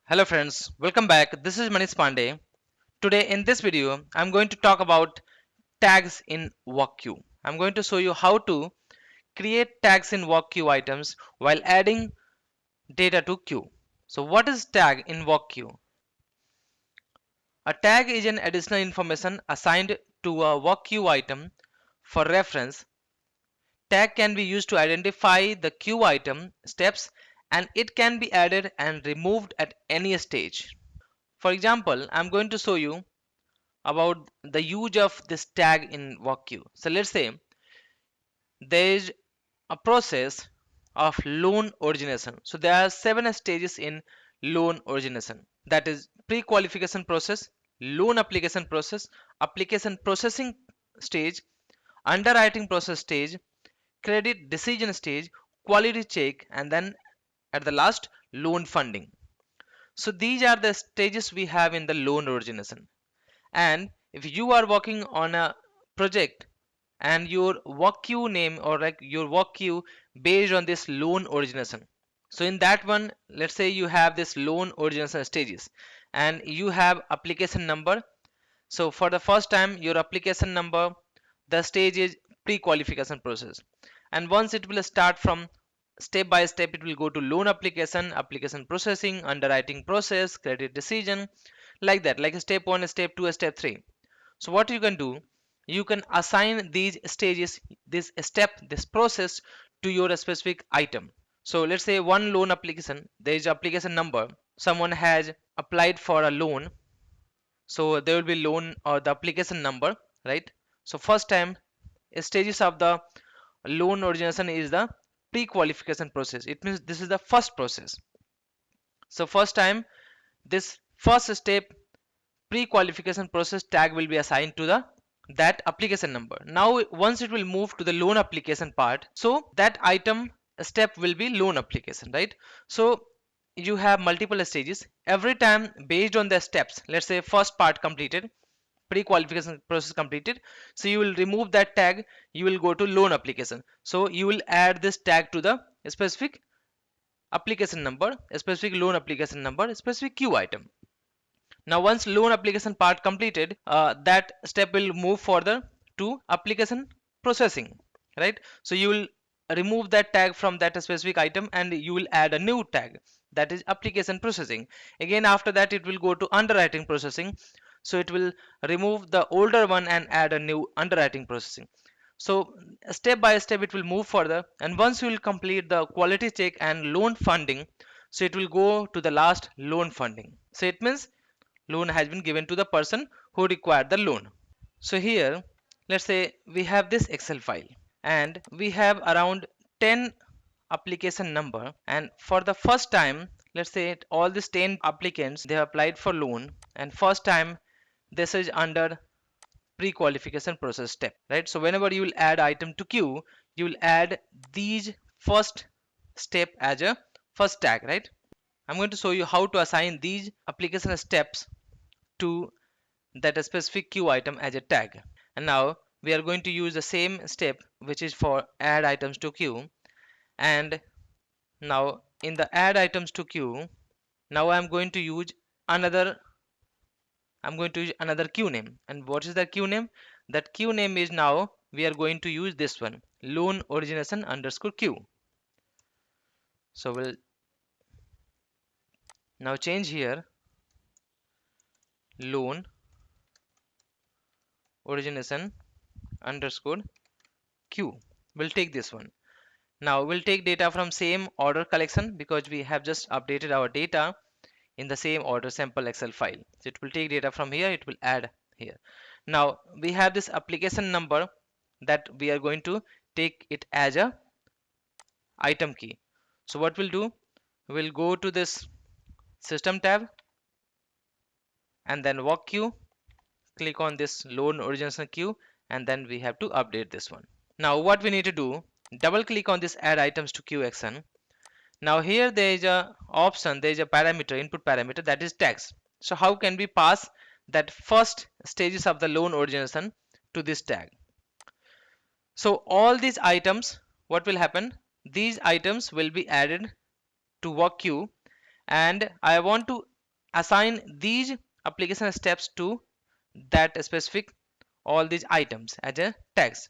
Hello friends, welcome back. This is Manish Pandey. Today in this video, I'm going to talk about tags in work queue. I'm going to show you how to create tags in work queue items while adding data to queue. So what is tag in work queue? A tag is an additional information assigned to a work queue item. For reference, tag can be used to identify the queue item steps, and it can be added and removed at any stage. For example, I'm going to show you about the use of this tag in work queue. So let's say there is a process of loan origination. So there are 7 stages in loan origination. That is pre-qualification process, loan application processing stage, underwriting process stage, credit decision stage, quality check, and then at the last loan funding. So these are the stages we have in the loan origination. And if you are working on a project and your work queue name or like your work queue based on this loan origination, so in that one, let's say you have this loan origination stages and you have application number. So for the first time, your application number, the stage is pre-qualification process, and once it will start from step by step, it will go to loan application processing, underwriting process, credit decision, like that, like step 1, step 2, step 3. So what you can do, you can assign these stages, this step, this process to your specific item. So let's say one loan application, there is application number, someone has applied for a loan, so there will be loan or the application number, right? So first time stages of the loan origination is the pre-qualification process. It means this is the first process. So first time, this first step pre-qualification process tag will be assigned to the that application number. Now once it will move to the loan application part, so that item step will be loan application, right? So you have multiple stages. Every time based on the steps, let's say first part completed, pre-qualification process completed, so you will remove that tag, you will go to loan application, so you will add this tag to the specific application number, specific loan application number, specific queue item. Now once loan application part completed, that step will move further to application processing, right? So you will remove that tag from that specific item and you will add a new tag, that is application processing. Again after that it will go to underwriting processing, so it will remove the older one and add a new underwriting processing. So step by step it will move further, and once you will complete the quality check and loan funding, so it will go to the last loan funding. So it means loan has been given to the person who required the loan. So here, let's say we have this Excel file and we have around 10 application number, and for the first time, let's say all these 10 applicants, they have applied for loan, and first time this is under pre-qualification process step, right? So whenever you will add item to queue, you will add these first step as a first tag, right? I'm going to show you how to assign these application steps to that specific queue item as a tag. And now we are going to use the same step, which is for add items to queue. And now in the add items to queue, now another I'm going to use another queue name. And what is the queue name? That queue name is, now we are going to use this one, loan origination underscore queue. So we'll now change here loan origination underscore queue. We'll take this one. Now we'll take data from same order collection because we have just updated our data in the same order sample Excel file. So it will take data from here, it will add here. Now we have this application number that we are going to take it as a item key. So what we'll do, we'll go to this system tab and then work queue, click on this loan origination queue, and then we have to update this one. Now what we need to do, double click on this add items to queue action. Now here there is a option, there is a parameter, input parameter, that is tags. So how can we pass that first stages of the loan origination to this tag? So all these items, what will happen? These items will be added to work queue, and I want to assign these application steps to that specific all these items as a tags.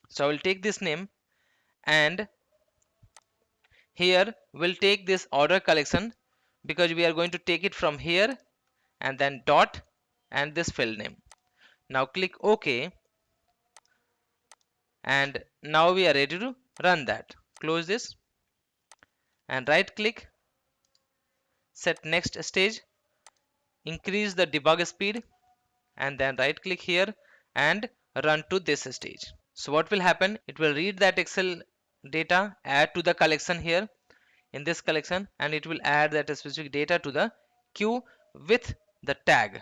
So I will take this name, and here we'll take this order collection because we are going to take it from here, and then dot and this field name. Now click OK, and now we are ready to run that. Close this and right click, set next stage, increase the debug speed, and then right click here and run to this stage. So what will happen, it will read that Excel data, add to the collection here in this collection, and it will add that specific data to the queue with the tag.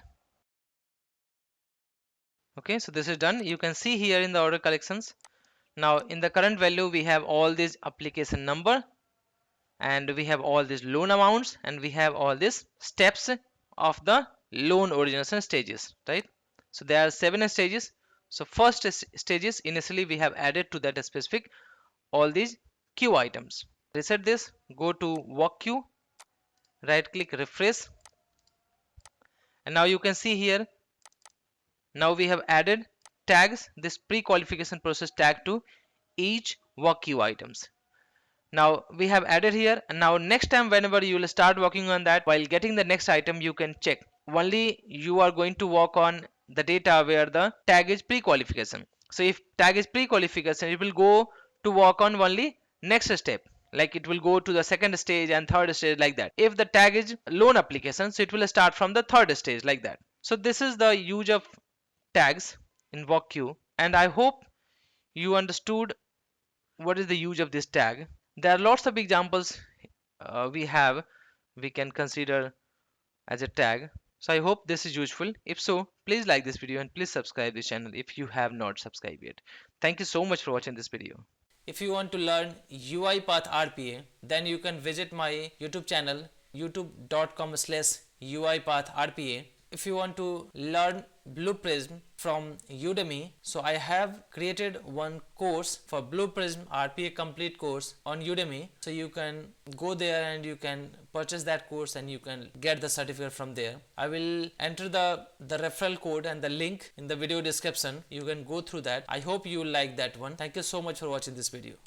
Okay, so this is done. You can see here in the order collections, now in the current value we have all these application number, and we have all these loan amounts, and we have all these steps of the loan origination stages, right? So there are 7 stages. So first stages, initially we have added to that specific all these queue items. Reset this, go to work queue, right click, refresh, and now you can see here, now we have added tags, this pre-qualification process tag to each work queue items. Now we have added here, and now next time whenever you will start working on that, while getting the next item, you can check only you are going to work on the data where the tag is pre-qualification. So if tag is pre-qualification, it will go to work on only next step, like it will go to the second stage and third stage, like that. If the tag is loan application, so it will start from the third stage, like that. So this is the use of tags in work queue, and I hope you understood what is the use of this tag. There are lots of examples we can consider as a tag. So I hope this is useful. If so, please like this video and please subscribe this channel if you have not subscribed yet. Thank you so much for watching this video. If you want to learn UiPath RPA, then you can visit my YouTube channel, youtube.com/UiPath RPA. If you want to learn Blue Prism from Udemy, so I have created one course for Blue Prism RPA complete course on Udemy. So you can go there and you can purchase that course and you can get the certificate from there. I will enter the referral code and the link in the video description. You can go through that. I hope you will like that one. Thank you so much for watching this video.